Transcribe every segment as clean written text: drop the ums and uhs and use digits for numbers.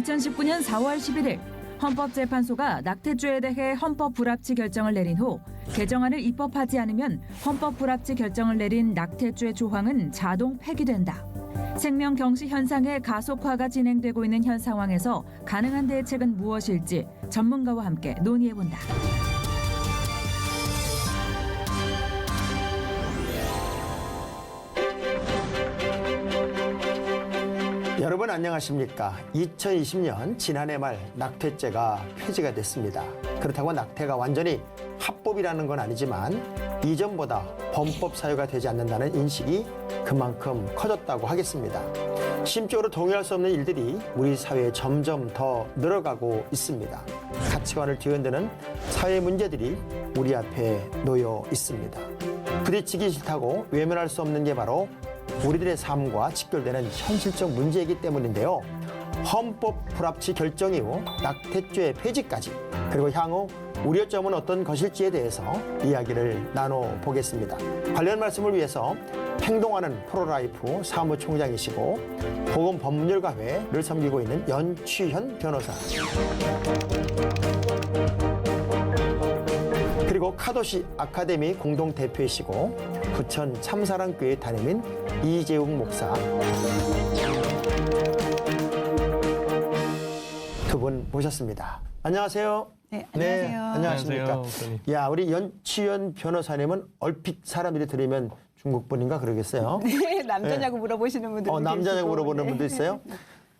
2019년 4월 11일 헌법재판소가 낙태죄에 대해 헌법 불합치 결정을 내린 후 개정안을 입법하지 않으면 헌법 불합치 결정을 내린 낙태죄 조항은 자동 폐기된다. 생명 경시 현상의 가속화가 진행되고 있는 현 상황에서 가능한 대책은 무엇일지 전문가와 함께 논의해본다. 여러분 안녕하십니까? 2020년 지난해 말 낙태죄가 폐지가 됐습니다. 그렇다고 낙태가 완전히 합법이라는 건 아니지만 이전보다 범법 사유가 되지 않는다는 인식이 그만큼 커졌다고 하겠습니다. 심적으로 동의할 수 없는 일들이 우리 사회에 점점 더 늘어가고 있습니다. 가치관을 뒤흔드는 사회 문제들이 우리 앞에 놓여 있습니다. 부딪히기 싫다고 외면할 수 없는 게 바로 우리들의 삶과 직결되는 현실적 문제이기 때문인데요. 헌법 불합치 결정 이후 낙태죄 폐지까지 그리고 향후 우려점은 어떤 것일지에 대해서 이야기를 나눠보겠습니다. 관련 말씀을 위해서 행동하는 프로라이프 사무총장이시고 보건법률가회를 섬기고 있는 연취현 변호사, 그리고 카도시 아카데미 공동대표이시고 부천 참사랑교회 담임인 이재웅 목사, 두 분 모셨습니다. 안녕하세요. 네, 안녕하세요. 네, 안녕하십니까. 안녕하세요. 야, 우리 연치연 변호사님은 얼핏 사람들이 들으면 중국 분인가 그러겠어요. 네, 남자냐고 물어보시는 분들. 남자냐고 물어보는 분도 있어요.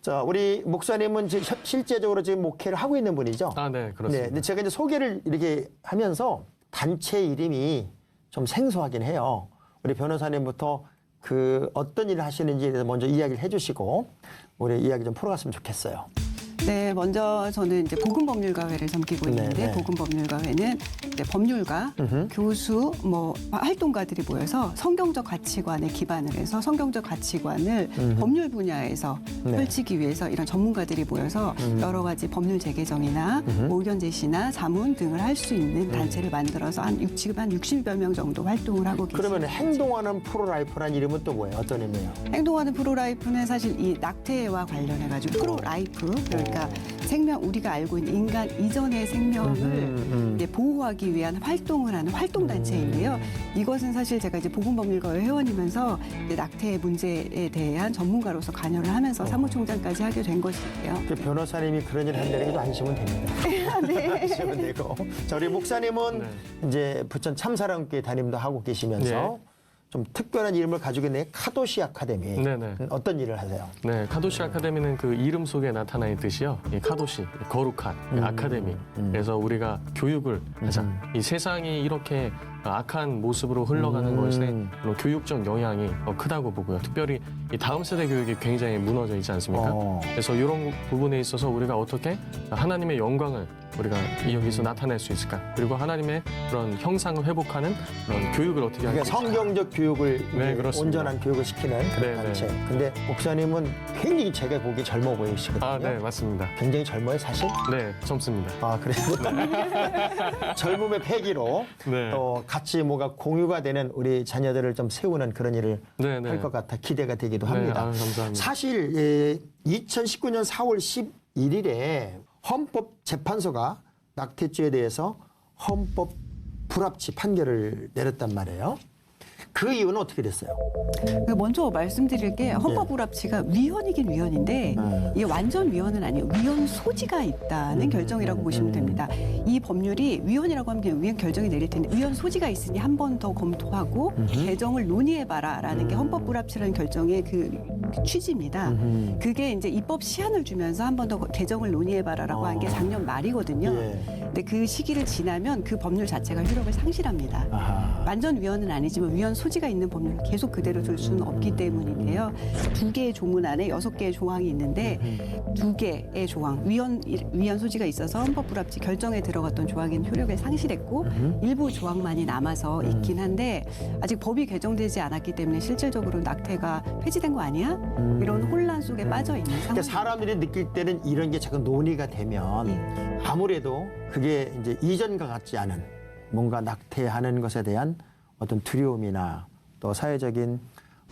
자, 우리 목사님은 지금 실제적으로 지금 목회를 하고 있는 분이죠. 아, 네, 그렇습니다. 네, 근데 제가 이제 소개를 이렇게 하면서 단체 이름이 좀 생소하긴 해요. 우리 변호사님부터 그 어떤 일을 하시는지에 대해서 먼저 이야기를 해주시고 우리 이야기 좀 풀어갔으면 좋겠어요. 네, 먼저 저는 이제 보건법률가회를 섬기고 있는데 네. 보건법률가회는 이제 법률가, 교수, 활동가들이 모여서 성경적 가치관에 기반을 해서 성경적 가치관을 법률 분야에서 네. 펼치기 위해서 이런 전문가들이 모여서 여러 가지 법률 재개정이나 의견 제시나 자문 등을 할 수 있는 단체를 만들어서 지금 한 60여 명 정도 활동을 하고 계십니다. 그러면 행동하는 프로라이프라는 이름은 또 뭐예요? 어떤 의미예요? 행동하는 프로라이프는 사실 이 낙태와 관련해가지고 프로라이프, 그러니까 생명, 우리가 알고 있는 인간 이전의 생명을 이제 보호하기 위한 활동을 하는 활동단체인데요. 이것은 사실 제가 이제 보건법률가회 회원이면서 이제 낙태 문제에 대한 전문가로서 관여를 하면서 사무총장까지 하게 된 것이에요. 그 변호사님이 그런 일을 한다는 게 좀 안심은 됩니다. 네. 안심은 되고. 자, 우리 목사님은 이제 부천 참사랑교회 담임도 하고 계시면서 네. 좀 특별한 이름을 가지고 있는 카도시 아카데미. 네네. 어떤 일을 하세요? 네, 카도시 아카데미는 그 이름 속에 나타나 있듯이요. 이 카도시, 거룩한 아카데미. 그래서 우리가 교육을 하자. 이 세상이 이렇게 악한 모습으로 흘러가는 것에 교육적 영향이 크다고 보고요. 특별히 이 다음 세대 교육이 굉장히 무너져 있지 않습니까? 그래서 이런 부분에 있어서 우리가 어떻게 하나님의 영광을 우리가 여기서 나타낼 수 있을까? 그리고 하나님의 그런 형상을 회복하는 그런 교육을 어떻게 할 그러니까 수 있을까? 성경적 교육을 네, 그렇습니다. 온전한 교육을 시키는 그런 네, 단체. 네. 근데 목사님은 굉장히 제가 보기 젊어 보이시거든요. 아, 네, 맞습니다. 굉장히 젊어요, 사실? 네, 젊습니다. 아, 그래요? 젊음의 패기로 네. 또 같이 뭐가 공유가 되는 우리 자녀들을 좀 세우는 그런 일을 네, 네. 할 것 같아 기대가 되기도 네, 합니다. 아유, 감사합니다. 사실 2019년 4월 11일에 헌법재판소가 낙태죄에 대해서 헌법 불합치 판결을 내렸단 말이에요. 그 이유는 어떻게 됐어요? 먼저 말씀드릴 게 헌법불합치가 위헌이긴 위헌인데 이게 완전 위헌은 아니에요. 위헌 소지가 있다는 결정이라고 보시면 됩니다. 이 법률이 위헌이라고 하면 그냥 위헌 결정이 내릴 텐데 위헌 소지가 있으니 한 번 더 검토하고 개정을 논의해봐라라는 게 헌법불합치라는 결정의 그 취지입니다. 그게 이제 입법 시한을 주면서 한 번 더 개정을 논의해봐라라고 한 게 작년 말이거든요. 예. 근데 그 시기를 지나면 그 법률 자체가 효력을 상실합니다. 아하. 완전 위헌은 아니지만 위헌 소지가 있는 법률을 계속 그대로 둘 수는 없기 때문인데요. 2개의 조문 안에 6개의 조항이 있는데 2개의 조항, 위헌 소지가 있어서 헌법불합치 결정에 들어갔던 조항에는 효력을 상실했고 일부 조항만이 남아서 있긴 한데 아직 법이 개정되지 않았기 때문에 실질적으로 낙태가 폐지된 거 아니야? 이런 혼란 속에 빠져 있는 그러니까 상황입니다. 사람들이 느낄 때는 이런 게 자꾸 논의가 되면 아무래도 그게 이제 이전과 같지 않은 뭔가 낙태하는 것에 대한 어떤 두려움이나 또 사회적인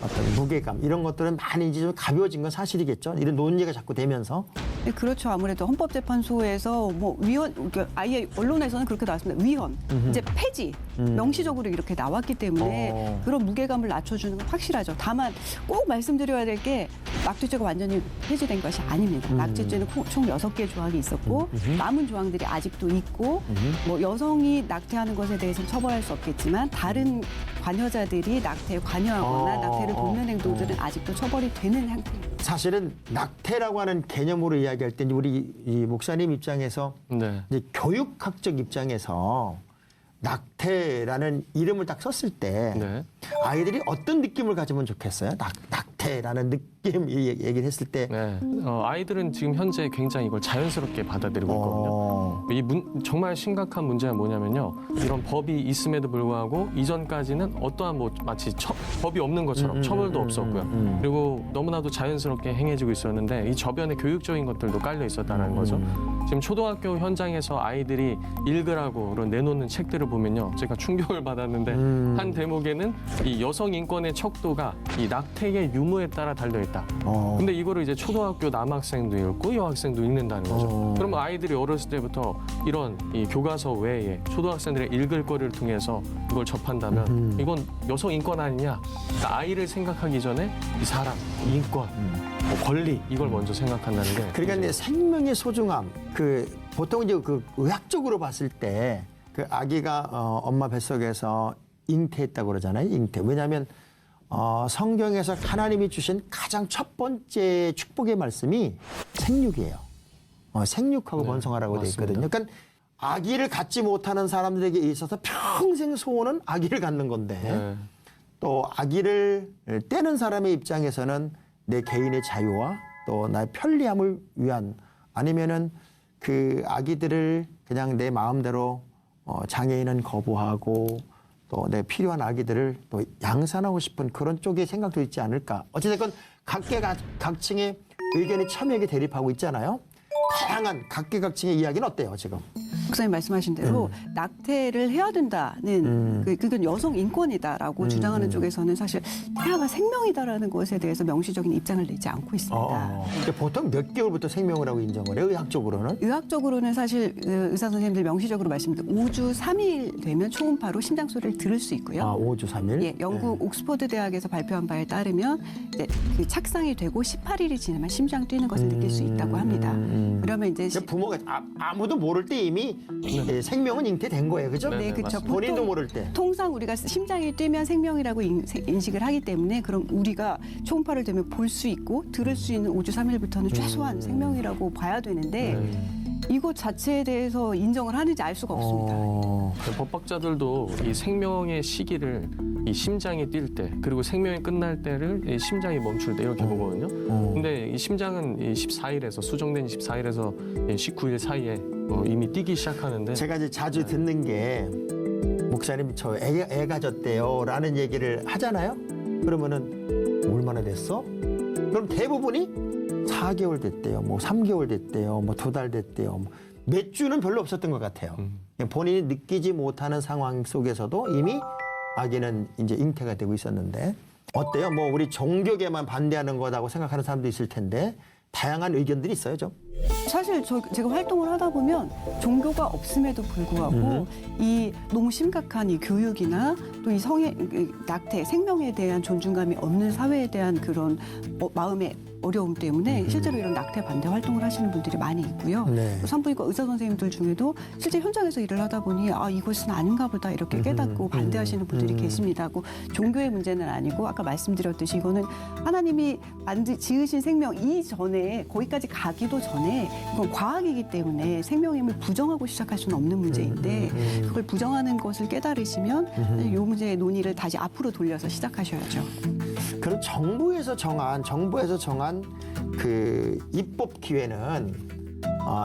어떤 무게감 이런 것들은 많이 이제 좀 가벼워진 건 사실이겠죠. 이런 논의가 자꾸 되면서 네, 그렇죠. 아무래도 헌법재판소에서 뭐 위헌, 그러니까 아예 언론에서는 그렇게 나왔습니다. 위헌, 이제 폐지, 명시적으로 이렇게 나왔기 때문에 그런 무게감을 낮춰주는 건 확실하죠. 다만 꼭 말씀드려야 될 게 낙태죄가 완전히 폐지된 것이 아닙니다. 낙태죄는 총 6개의 조항이 있었고 남은 조항들이 아직도 있고 뭐 여성이 낙태하는 것에 대해서는 처벌할 수 없겠지만 다른 관여자들이 낙태에 관여하거나 낙태를 돕는 행동들은 아직도 처벌이 되는 형태입니다. 사실은 낙태라고 하는 개념으로 이야기할 때 우리 이 목사님 입장에서 네. 이제 교육학적 입장에서 낙태라는 이름을 딱 썼을 때 네. 아이들이 어떤 느낌을 가지면 좋겠어요? 낙태라는 느낌 얘기를 했을 때 네. 아이들은 지금 현재 굉장히 이걸 자연스럽게 받아들이고 있거든요. 정말 심각한 문제가 뭐냐면요. 이런 법이 있음에도 불구하고 이전까지는 어떠한 뭐 마치 법이 없는 것처럼 처벌도 없었고요. 그리고 너무나도 자연스럽게 행해지고 있었는데 이 저변에 교육적인 것들도 깔려 있었다는 거죠. 지금 초등학교 현장에서 아이들이 읽으라고 내놓는 책들을 보면요. 제가 충격을 받았는데 한 대목에는 이 여성 인권의 척도가 이 낙태의 유무에 따라 달려 있다. 근데 이거를 이제 초등학교 남학생도 읽고 여학생도 읽는다는 거죠. 그러면 아이들이 어렸을 때부터 이런 이 교과서 외에 초등학생들의 읽을 거리를 통해서 이걸 접한다면 이건 여성 인권 아니냐? 그러니까 아이를 생각하기 전에 이 사람, 인권, 뭐 권리 이걸 먼저 생각한다는 게. 그러니까 이제 생명의 소중함 보통 이제 그 의학적으로 봤을 때 그 아기가 엄마 뱃속에서 잉태했다고 그러잖아요. 잉태. 왜냐하면 성경에서 하나님이 주신 가장 첫 번째 축복의 말씀이 생육이에요. 생육하고 네, 번성하라고 돼 있거든요. 맞습니다. 그러니까 아기를 갖지 못하는 사람들에게 있어서 평생 소원은 아기를 갖는 건데 네. 또 아기를 떼는 사람의 입장에서는 내 개인의 자유와 또 나의 편리함을 위한 아니면은 그 아기들을 그냥 내 마음대로 장애인은 거부하고 또 내 필요한 아기들을 또 양산하고 싶은 그런 쪽의 생각도 있지 않을까. 어찌됐건 각계각층의 의견이 첨예하게 대립하고 있잖아요. 다양한 각계각층의 이야기는 어때요 지금? 목사님 말씀하신 대로 낙태를 해야 된다는 그건 여성 인권이다라고 주장하는 쪽에서는 사실 태아가 생명이다라는 것에 대해서 명시적인 입장을 내지 않고 있습니다. 근데 보통 몇 개월부터 생명을 하고 인정을 해요? 의학적으로는? 의학적으로는 사실 의사 선생님들 명시적으로 말씀드린 5주 3일 되면 초음파로 심장 소리를 들을 수 있고요. 5주 3일? 예, 영국 옥스퍼드 대학에서 발표한 바에 따르면 이제 그 착상이 되고 18일이 지나면 심장 뛰는 것을 느낄 수 있다고 합니다. 그러면 이제 그러니까 부모가 아무도 모를 때 이미 생명은 잉태된 거예요, 그죠? 네, 그렇죠. 본인도 모를 때. 통상 우리가 심장이 뛰면 생명이라고 인식을 하기 때문에 그럼 우리가 초음파를 되면 볼 수 있고 들을 수 있는 5주 3일부터는 최소한 생명이라고 봐야 되는데 이것 자체에 대해서 인정을 하는지 알 수가 없습니다. 법학자들도 이 생명의 시기를 이 심장이 뛸 때 그리고 생명이 끝날 때를 이 심장이 멈출 때 이렇게 보거든요. 근데 이 심장은 이 14일에서 수정된 14일에서 19일 사이에 이미 뛰기 시작하는데 제가 이제 자주 듣는 게 목사님 저 애 가졌대요라는 얘기를 하잖아요. 그러면은 얼마나 됐어? 그럼 대부분이 4개월 됐대요. 뭐 3개월 됐대요. 뭐 2달 됐대요. 뭐 몇 주는 별로 없었던 것 같아요. 본인이 느끼지 못하는 상황 속에서도 이미 아기는 이제 잉태가 되고 있었는데 어때요? 뭐 우리 종교계만 반대하는 거라고 생각하는 사람도 있을 텐데 다양한 의견들이 있어요, 좀. 사실 제가 활동을 하다 보면 종교가 없음에도 불구하고 이 너무 심각한 이 교육이나 또 이 낙태, 생명에 대한 존중감이 없는 사회에 대한 그런 마음의 어려움 때문에 실제로 이런 낙태 반대 활동을 하시는 분들이 많이 있고요. 네. 산부인과 의사 선생님들 중에도 실제 현장에서 일을 하다 보니 이것은 아닌가 보다 이렇게 깨닫고 반대하시는 분들이 계십니다. 하고 종교의 문제는 아니고 아까 말씀드렸듯이 이거는 하나님이 지으신 생명 이전에 거기까지 가기도 전에 이건 과학이기 때문에 생명임을 부정하고 시작할 수는 없는 문제인데 그걸 부정하는 것을 깨달으시면 이 문제의 논의를 다시 앞으로 돌려서 시작하셔야죠. 그럼 정부에서 정한 그 입법 기회는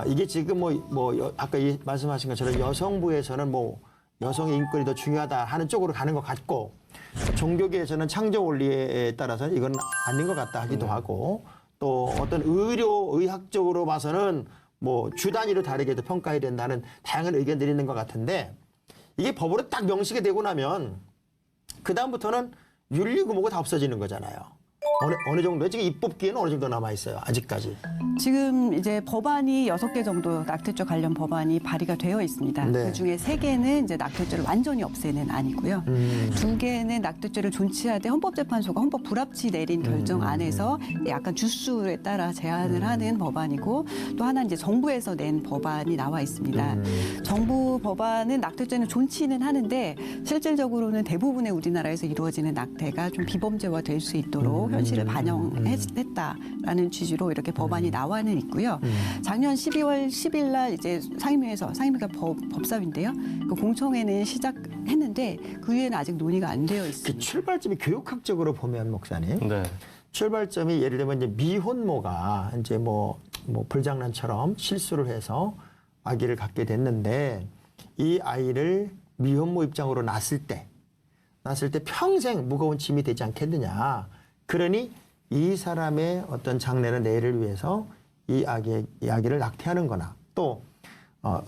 이게 지금 아까 말씀하신 것처럼 여성부에서는 뭐 여성의 인권이 더 중요하다 하는 쪽으로 가는 것 같고 종교계에서는 창조 원리에 따라서 이건 아닌 것 같다 하기도 하고 또 어떤 의학적으로 봐서는 뭐 주 단위로 다르게도 평가해야 된다는 다양한 의견들이 있는 것 같은데 이게 법으로 딱 명시가 되고 나면 그 다음부터는 윤리고 뭐고 다 없어지는 거잖아요. 어느 정도 지금 입법기에는 어느 정도 남아 있어요. 아직까지. 지금 이제 법안이 6개 정도 낙태죄 관련 법안이 발의가 되어 있습니다. 네. 그중에 3개는 이제 낙태죄를 완전히 없애는 안이고요. 2개는 낙태죄를 존치하되 헌법재판소가 헌법 불합치 내린 결정 안에서 약간 주수에 따라 제한을 하는 법안이고, 또 하나는 이제 정부에서 낸 법안이 나와 있습니다. 정부 법안은 낙태죄는 존치는 하는데 실질적으로는 대부분의 우리나라에서 이루어지는 낙태가 좀 비범죄화 될 수 있도록 현실을 반영했다라는 취지로 이렇게 법안이 나와는 있고요. 작년 12월 10일 날 이제 상임위가 법사위인데요. 그 공청회는 시작했는데 그 이후에는 아직 논의가 안 되어 그 있습니다. 출발점이 교육학적으로 보면 목사님. 네. 출발점이 예를 들면 이제 미혼모가 이제 뭐 불장난처럼 실수를 해서 아기를 갖게 됐는데 이 아이를 미혼모 입장으로 낳았을 때 평생 무거운 짐이 되지 않겠느냐. 그러니 이 사람의 어떤 장래나 내일을 위해서 이 아기를 낙태하는 거나 또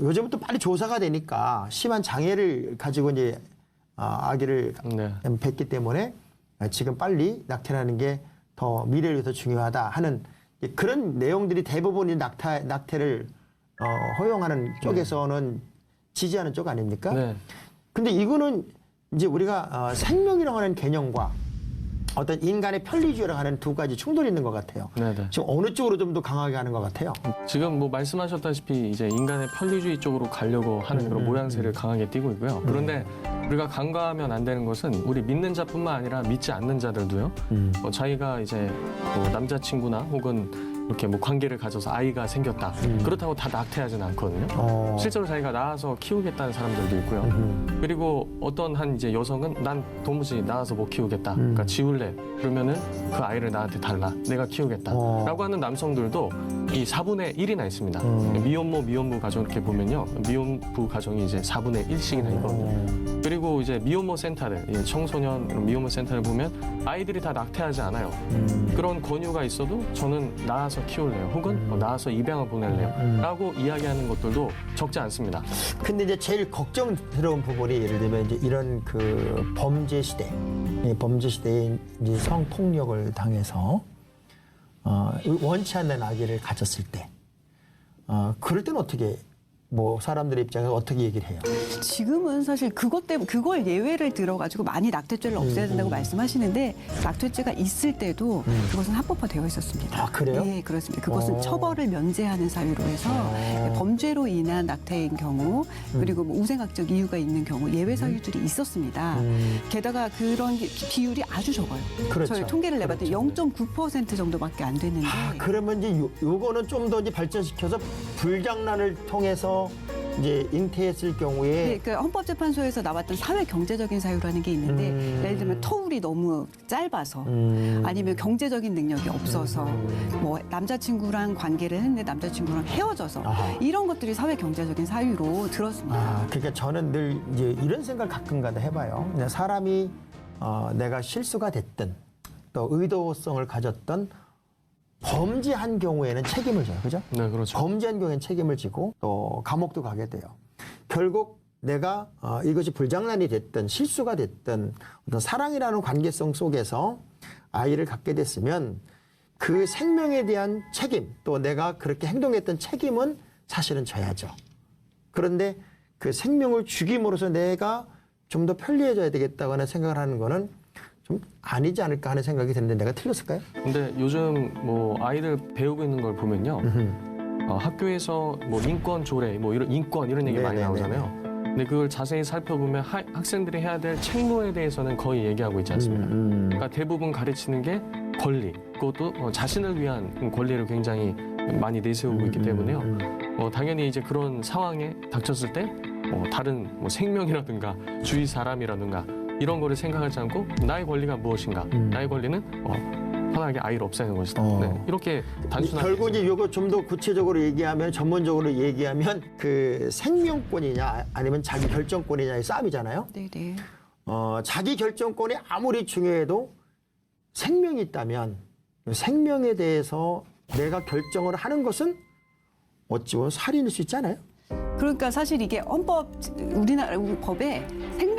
요즘은 또 빨리 조사가 되니까 심한 장애를 가지고 이제 아기를 네. 뵙기 때문에 지금 빨리 낙태하는 게 더 미래를 위해서 중요하다 하는 그런 내용들이 대부분 낙태를 허용하는 쪽에서는 지지하는 쪽 아닙니까? 네. 근데 이거는 이제 우리가 생명이라고 하는 개념과 어떤 인간의 편리주의라고 하는 두 가지 충돌이 있는 것 같아요. 네네. 지금 어느 쪽으로 좀 더 강하게 하는 것 같아요? 지금 뭐 말씀하셨다시피 이제 인간의 편리주의 쪽으로 가려고 하는 그런 모양새를 강하게 띠고 있고요. 그런데 우리가 간과하면 안 되는 것은 우리 믿는 자뿐만 아니라 믿지 않는 자들도요. 자기가 이제 뭐 남자친구나 혹은 이렇게 뭐 관계를 가져서 아이가 생겼다. 그렇다고 다 낙태하지는 않거든요. 실제로 자기가 낳아서 키우겠다는 사람들도 있고요. 그리고 어떤 한 이제 여성은 난 도무지 낳아서 못 키우겠다. 그러니까 지울래. 그러면은 그 아이를 나한테 달라. 내가 키우겠다. 라고 하는 남성들도 이 4분의 1이나 있습니다. 미혼모 가정 이렇게 보면요. 미혼부 가정이 이제 4분의 1씩이나 있거든요. 그리고 이제 미혼모 센터들, 청소년 미혼모 센터를 보면 아이들이 다 낙태하지 않아요. 그런 권유가 있어도 저는 낳아서 키울래요. 혹은 낳아서 입양을 보낼래요. 라고 이야기하는 것들도 적지 않습니다. 근데 이제 제일 걱정스러운 부분이 예를 들면 이제 이런 그 범죄 시대에 이제 성폭력을 당해서 원치 않는 아기를 가졌을 때 그럴 때는 어떻게 뭐 사람들의 입장에서 어떻게 얘기를 해요? 지금은 사실 그것 때문에 그걸 예외를 들어가지고 많이 낙태죄를 없애야 된다고 말씀하시는데 낙태죄가 있을 때도 그것은 합법화되어 있었습니다. 아, 그래요? 네, 그렇습니다. 그것은 처벌을 면제하는 사유로 해서 범죄로 인한 낙태인 경우 그리고 뭐 우생학적 이유가 있는 경우 예외 사유들이 있었습니다. 게다가 그런 비율이 아주 적어요. 그렇죠. 저희 통계를 내봤더니 0.9% 정도밖에 안 됐는데. 그러면 이제 요거는 좀 더 이제 발전시켜서 불장난을 통해서 이제 잉태했을 경우에 네, 그 헌법재판소에서 나왔던 사회 경제적인 사유라는 게 있는데 예를 들면 터울이 너무 짧아서 아니면 경제적인 능력이 없어서 뭐 남자친구랑 관계를 했는데 남자친구랑 헤어져서 이런 것들이 사회 경제적인 사유로 들었습니다. 그러니까 저는 늘 이제 이런 생각 가끔가다 해봐요. 그냥 사람이 내가 실수가 됐든 또 의도성을 가졌던 범죄한 경우에는 책임을 져요. 그죠? 네, 그렇죠. 범죄한 경우에는 책임을 지고 또 감옥도 가게 돼요. 결국 내가 이것이 불장난이 됐든 실수가 됐든 어떤 사랑이라는 관계성 속에서 아이를 갖게 됐으면 그 생명에 대한 책임 또 내가 그렇게 행동했던 책임은 사실은 져야죠. 그런데 그 생명을 죽임으로써 내가 좀 더 편리해져야 되겠다고 하는 생각을 하는 거는 좀 아니지 않을까 하는 생각이 드는데 내가 틀렸을까요? 근데 요즘 뭐 아이들 배우고 있는 걸 보면요. 학교에서 뭐 인권 조례, 뭐 이런 인권 이런 얘기 많이 나오잖아요. 근데 그걸 자세히 살펴보면 학생들이 해야 될 책무에 대해서는 거의 얘기하고 있지 않습니다. 그러니까 대부분 가르치는 게 권리, 그것도 자신을 위한 권리를 굉장히 많이 내세우고 있기 때문에요. 당연히 이제 그런 상황에 닥쳤을 때 다른 뭐 생명이라든가 주위 사람이라든가 이런 거를 생각하지 않고 나의 권리가 무엇인가? 나의 권리는 편하게 아이를 없애는 것이다. 네, 이렇게 단순하게 결국 이제 이거 좀 더 구체적으로 얘기하면 전문적으로 얘기하면 그 생명권이냐 아니면 자기 결정권이냐의 싸움이잖아요. 네네. 자기 결정권이 아무리 중요해도 생명이 있다면 생명에 대해서 내가 결정을 하는 것은 어찌 보면 살인일 수 있잖아요. 그러니까 사실 이게 우리나라 법에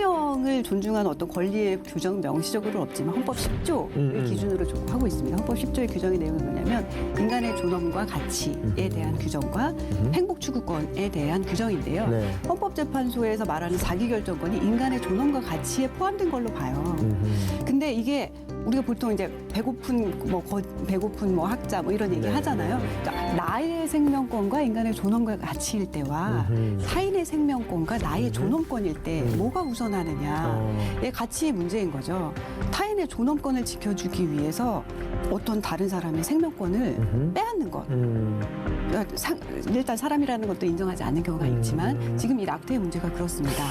생명을 존중하는 어떤 권리의 규정 명시적으로는 없지만 헌법 10조를 기준으로 하고 있습니다. 헌법 10조의 규정의 내용은 뭐냐면 인간의 존엄과 가치에 대한 규정과 행복 추구권에 대한 규정인데요. 네. 헌법재판소에서 말하는 자기결정권이 인간의 존엄과 가치에 포함된 걸로 봐요. 근데 이게 우리가 보통 이제 배고픈 학자 뭐 이런 얘기 네. 하잖아요. 그러니까 나의 생명권과 인간의 존엄과 가치일 때와 타인의 생명권과 나의 존엄권일 때 뭐가 우선하느냐의 가치의 문제인 거죠. 타인의 존엄권을 지켜주기 위해서 어떤 다른 사람의 생명권을 빼앗는 것. 일단 사람이라는 것도 인정하지 않는 경우가 있지만 지금 이 낙태의 문제가 그렇습니다.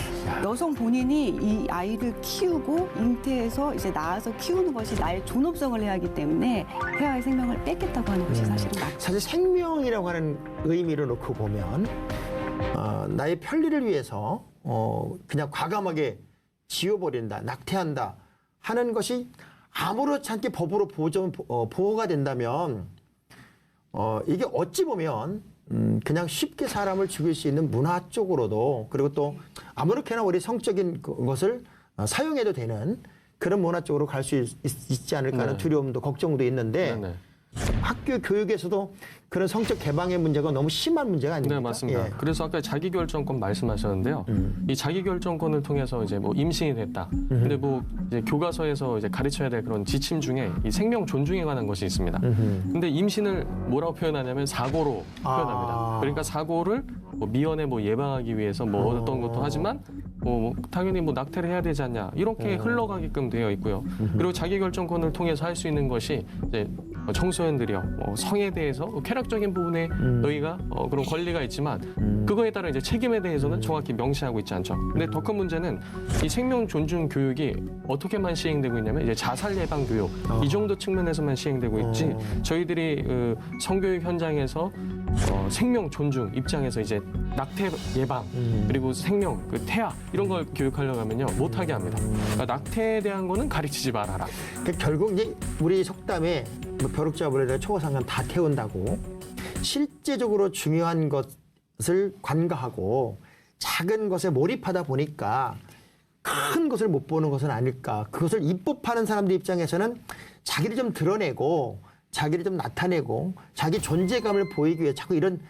여성 본인이 이 아이를 키우고 잉태해서 이제 낳아서 키우는 것이 나의 존엄성을 해야 하기 때문에 태아의 생명을 뺏겠다고 하는 것이 사실은 낙태. 사실 생명이라고 하는 의미를 놓고 보면 나의 편리를 위해서 그냥 과감하게 지워버린다, 낙태한다 하는 것이 아무렇지 않게 법으로 보호가 된다면 이게 어찌 보면 그냥 쉽게 사람을 죽일 수 있는 문화 쪽으로도 그리고 또 아무렇게나 우리 성적인 것을 사용해도 되는 그런 문화 쪽으로 갈 수 있지 않을까 하는 네. 두려움도 걱정도 있는데 네네. 학교 교육에서도 그런 성적 개방의 문제가 너무 심한 문제가 아닙니까? 네, 맞습니다. 예. 그래서 아까 자기결정권 말씀하셨는데요. 이 자기결정권을 통해서 이제 뭐 임신이 됐다. 근데 뭐 이제 교과서에서 이제 가르쳐야 될 그런 지침 중에 이 생명 존중에 관한 것이 있습니다. 근데 임신을 뭐라고 표현하냐면 사고로 표현합니다. 그러니까 사고를 뭐 미연에 뭐 예방하기 위해서 뭐 어떤 것도 하지만 뭐 당연히 뭐 낙태를 해야 되지 않냐 이렇게 흘러가게끔 되어 있고요. 그리고 자기결정권을 통해서 할 수 있는 것이 이제 청소년들이요 성에 대해서 쾌락적인 부분에 너희가 그런 권리가 있지만 그거에 따른 이제 책임에 대해서는 정확히 명시하고 있지 않죠. 근데 더 큰 문제는 이 생명 존중 교육이 어떻게만 시행되고 있냐면 이제 자살 예방 교육 이 정도 측면에서만 시행되고 있지 저희들이 성교육 현장에서 생명 존중 입장에서 이제 낙태 예방 그리고 생명 태아 이런 걸 교육하려고 하면요 못하게 합니다. 그러니까 낙태에 대한 거는 가르치지 말아라. 그러니까 결국 이제 우리 속담에 뭐 벼룩잡으려다 초고상간 다 태운다고 실제적으로 중요한 것을 관가하고 작은 것에 몰입하다 보니까 큰 것을 못 보는 것은 아닐까. 그것을 입법하는 사람들 입장에서는 자기를 좀 드러내고 자기를 좀 나타내고 자기 존재감을 보이기 위해 자꾸 이런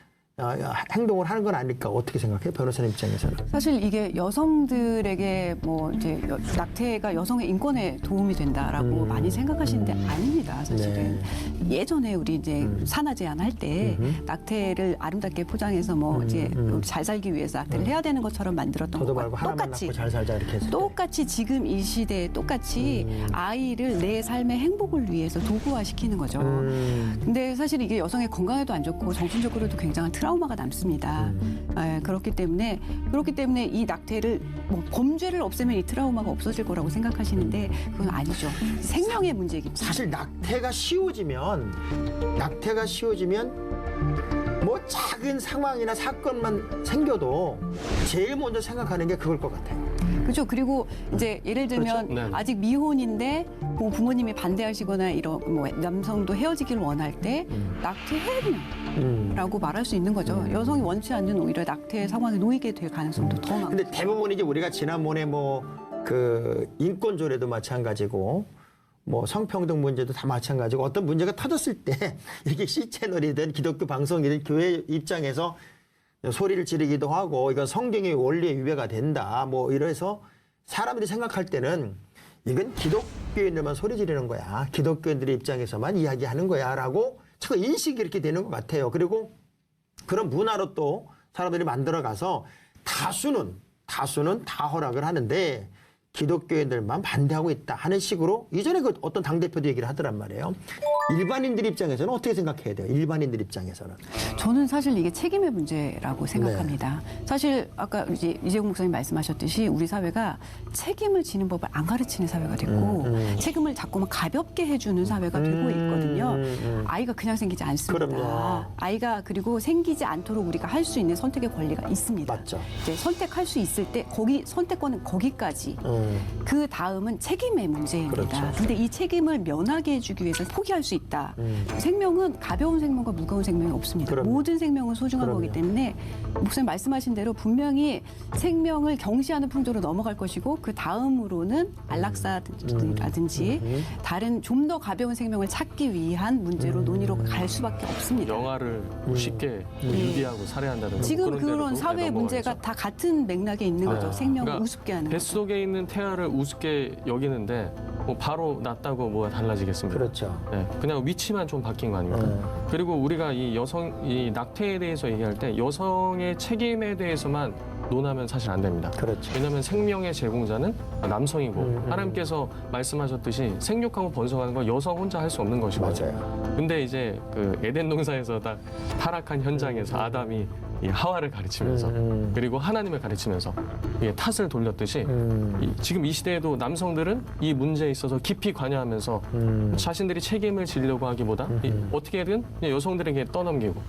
행동을 하는 건 아닐까. 어떻게 생각해요? 변호사님 입장에서는. 사실 이게 여성들에게 뭐 이제 낙태가 여성의 인권에 도움이 된다라고 많이 생각하시는데 아닙니다. 사실은 예전에 우리 이제 산하 제한할 때 낙태를 아름답게 포장해서 뭐 이제 잘 살기 위해서 낙태를 해야 되는 것처럼 만들었던 저도 것과 말고 하나만 똑같이 낳고 잘 살자 이렇게 했을 때. 똑같이 지금 이 시대에 똑같이 아이를 내 삶의 행복을 위해서 도구화시키는 거죠. 근데 사실 이게 여성의 건강에도 안 좋고 정신적으로도 굉장한 트라우마가 남습니다. 그렇기 때문에 이 낙태를 뭐 범죄를 없애면 이 트라우마가 없어질 거라고 생각하시는데 그건 아니죠. 생명의 문제이기 때문에. 사실 낙태가 쉬워지면 뭐 작은 상황이나 사건만 생겨도 제일 먼저 생각하는 게 그걸 것 같아요. 그렇죠. 그리고 이제 예를 들면 그렇죠. 네. 아직 미혼인데 뭐 부모님이 반대하시거나 이런 뭐 남성도 헤어지기를 원할 때 낙태해야 되냐라고 말할 수 있는 거죠. 여성이 원치 않는 오히려 낙태 상황에 놓이게 될 가능성도 더 많고. 근데 대부분 이제 우리가 지난번에 뭐 그 인권 조례도 마찬가지고 뭐 성평등 문제도 다 마찬가지고 어떤 문제가 터졌을 때 이게 C채널이든 기독교 방송이든 교회 입장에서 소리를 지르기도 하고 이건 성경의 원리에 위배가 된다 뭐 이래서 사람들이 생각할 때는 이건 기독교인들만 소리 지르는 거야. 기독교인들의 입장에서만 이야기하는 거야 라고 자꾸 인식이 이렇게 되는 것 같아요. 그리고 그런 문화로 또 사람들이 만들어가서 다수는 다 허락을 하는데 기독교인들만 반대하고 있다 하는 식으로 이전에 그 어떤 당대표도 얘기를 하더란 말이에요. 일반인들 입장에서는 어떻게 생각해야 돼요? 일반인들 입장에서는. 저는 사실 이게 책임의 문제라고 생각합니다. 사실 아까 이제 이재용 목사님 말씀하셨듯이 우리 사회가 책임을 지는 법을 안 가르치는 사회가 됐고 책임을 자꾸만 가볍게 해주는 사회가 되고 있거든요. 아이가 그냥 생기지 않습니다. 그럼요. 아이가 그리고 생기지 않도록 우리가 할 수 있는 선택의 권리가 있습니다. 맞죠. 이제 선택할 수 있을 때 거기 선택권은 거기까지 그 다음은 책임의 문제입니다. 그렇죠. 근데 이 책임을 면하게 해주기 위해서 포기할 수 있다. 생명은 가벼운 생명과 무거운 생명이 없습니다. 그럼요. 모든 생명은 소중한 그럼요. 거기 때문에 목사님 말씀하신 대로 분명히 생명을 경시하는 풍조로 넘어갈 것이고 그 다음으로는 안락사라든지 다른 좀 더 가벼운 생명을 찾기 위한 문제로 논의로 갈 수밖에 없습니다. 영아를 쉽게 유기하고 살해한다든지 지금 그런 데로도 그런 사회 넘어가죠. 문제가 다 같은 맥락에 있는 거죠. 생명을 그러니까 우습게 하는 거죠. 뱃속에 있는 태아를 우습게 여기는데 뭐 바로 낳았다고 뭐가 달라지겠습니까? 그렇죠. 네, 그냥 위치만 좀 바뀐 거 아닙니까? 그리고 우리가 이 낙태에 대해서 얘기할 때 여성의 책임에 대해서만 논하면 사실 안 됩니다. 그렇죠. 왜냐하면 생명의 제공자는 남성이고 하나님께서 말씀하셨듯이 생육하고 번성하는 건 여성 혼자 할 수 없는 것이거든요. 맞아요. 근데 이제 그 에덴 동산에서 딱 타락한 현장에서 아담이 이 하와를 가르치면서 그리고 하나님을 가르치면서 이게 탓을 돌렸듯이 지금 이 시대에도 남성들은 이 문제에 있어서 깊이 관여하면서 자신들이 책임을 지려고 하기보다 어떻게든 그냥 여성들에게 떠넘기고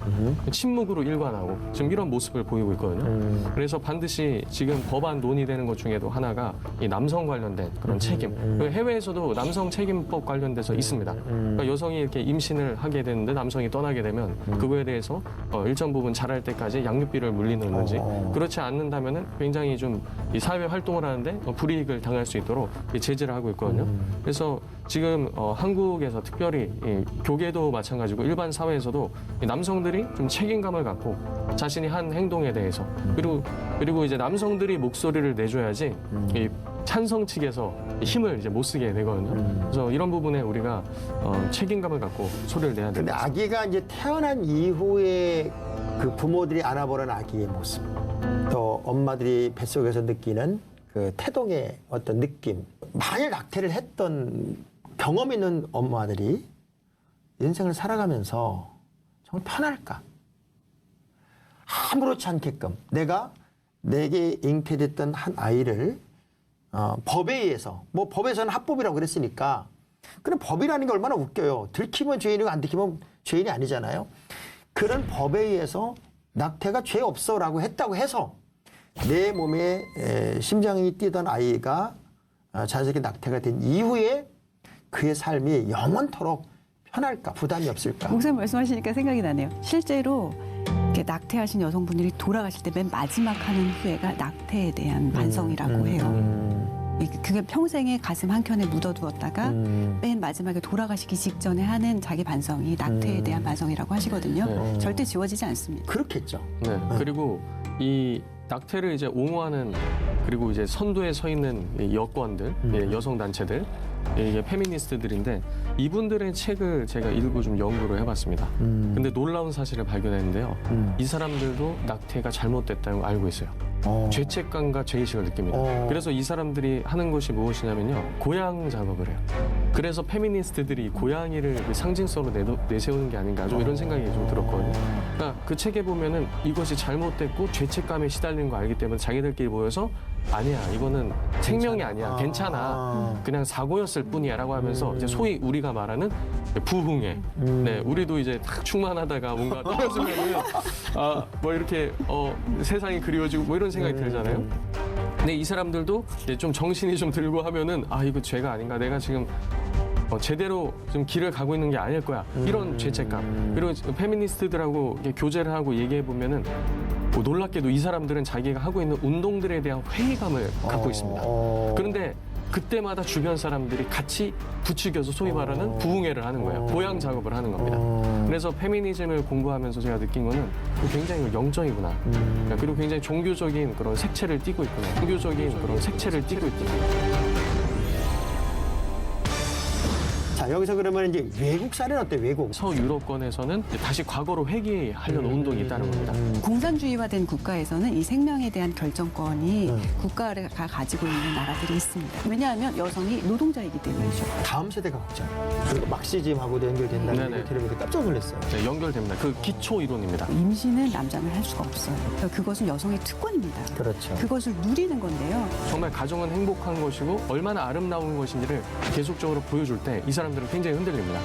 침묵으로 일관하고 지금 이런 모습을 보이고 있거든요. 그래서 반드시 지금 법안 논의되는 것 중에도 하나가 이 남성 관련된 그런 책임. 그리고 해외에서도 남성 책임법 관련돼서 있습니다. 그러니까 여성이 이렇게 임신을 하게 되는데 남성이 떠나게 되면 그거에 대해서 일정 부분 자랄 때까지 양육비를 물리는지 그렇지 않는다면은 굉장히 좀 이 사회 활동을 하는데 불이익을 당할 수 있도록 제재를 하고 있거든요. 그래서 지금 한국에서 특별히 이 교계도 마찬가지고 일반 사회에서도 이 남성들이 좀 책임감을 갖고 자신이 한 행동에 대해서 그리고 이제 남성들이 목소리를 내줘야지 이 찬성 측에서 힘을 이제 못 쓰게 되거든요. 그래서 이런 부분에 우리가 책임감을 갖고 소리를 내야 근데 됩니다. 아기가 이제 태어난 이후에 그 부모들이 안아보는 아기의 모습, 또 엄마들이 뱃속에서 느끼는 그 태동의 어떤 느낌. 만일 낙태를 했던 경험 있는 엄마들이 인생을 살아가면서 정말 편할까? 아무렇지 않게끔 내게 잉태됐던 한 아이를 법에 의해서, 뭐 법에서는 합법이라고 그랬으니까, 그럼 법이라는 게 얼마나 웃겨요. 들키면 죄인이고 안 들키면 죄인이 아니잖아요. 그런 법에 의해서 낙태가 죄 없어라고 했다고 해서 내 몸에 심장이 뛰던 아이가 자식이 낙태가 된 이후에 그의 삶이 영원토록 편할까, 부담이 없을까. 목사님 말씀하시니까 생각이 나네요. 실제로 이렇게 낙태하신 여성분들이 돌아가실 때 맨 마지막 하는 후회가 낙태에 대한 반성이라고 해요. 그게 평생에 가슴 한켠에 묻어두었다가 맨 마지막에 돌아가시기 직전에 하는 자기 반성이 낙태에 대한 반성이라고 하시거든요. 절대 지워지지 않습니다. 그렇겠죠. 네. 그리고 이 낙태를 이제 옹호하는 그리고 이제 선두에 서 있는 이 여권들, 여성 단체들, 이게 페미니스트들인데 이분들의 책을 제가 일부 좀 연구를 해봤습니다. 근데 놀라운 사실을 발견했는데요. 이 사람들도 낙태가 잘못됐다는 걸 알고 있어요. 죄책감과 죄의식을 느낍니다. 그래서 이 사람들이 하는 것이 무엇이냐면요. 고양 작업을 해요. 그래서 페미니스트들이 고양이를 상징성으로 내세우는 게 아닌가 좀 이런 생각이 좀 들었거든요. 그러니까 그 책에 보면은 이것이 잘못됐고 죄책감에 시달리는 거 알기 때문에 자기들끼리 모여서 아니야 이거는 생명이 아니야 괜찮아 그냥 사고였을 뿐이야 라고 하면서 이제 소위 우리가 말하는 부흥회 네 우리도 이제 딱 충만하다가 뭔가 떨어지면은 뭐 이렇게 세상이 그리워지고 뭐 이런 생각이 들잖아요. 근데 이 사람들도 이제 좀 정신이 좀 들고 하면은 이거 죄가 아닌가 내가 지금 제대로 좀 길을 가고 있는 게 아닐 거야 이런 죄책감 그리고 페미니스트들하고 이렇게 교제를 하고 얘기해 보면은 뭐 놀랍게도 이 사람들은 자기가 하고 있는 운동들에 대한 회의감을 갖고 있습니다. 그런데 그때마다 주변 사람들이 같이 부추겨서 소위 말하는 부흥회를 하는 거예요. 고양 작업을 하는 겁니다. 그래서 페미니즘을 공부하면서 제가 느낀 거는 굉장히 영적이구나. 그리고 굉장히 종교적인 그런 색채를 띠고 있구나. 종교적인 그런 색채를 띠고 있구나. 자, 여기서 그러면 이제 외국 사례는 어때요? 외국. 서유럽권에서는 이제 다시 과거로 회귀하려는 운동이 있다는 겁니다. 공산주의화된 국가에서는 이 생명에 대한 결정권이 국가가 가지고 있는 나라들이 있습니다. 왜냐하면 여성이 노동자이기 때문이죠. 다음 세대가 걱정. 그리고 막시즘하고도 연결된다는 네네. 얘기를 들으면서 깜짝 놀랐어요. 네, 연결됩니다. 그 기초 이론입니다. 임신은 남자는 할 수가 없어요. 그것은 여성의 특권입니다. 그렇죠. 그것을 누리는 건데요. 정말 가정은 행복한 것이고 얼마나 아름다운 것인지를 계속적으로 보여줄 때 이 사람들은 굉장히 흔들립니다.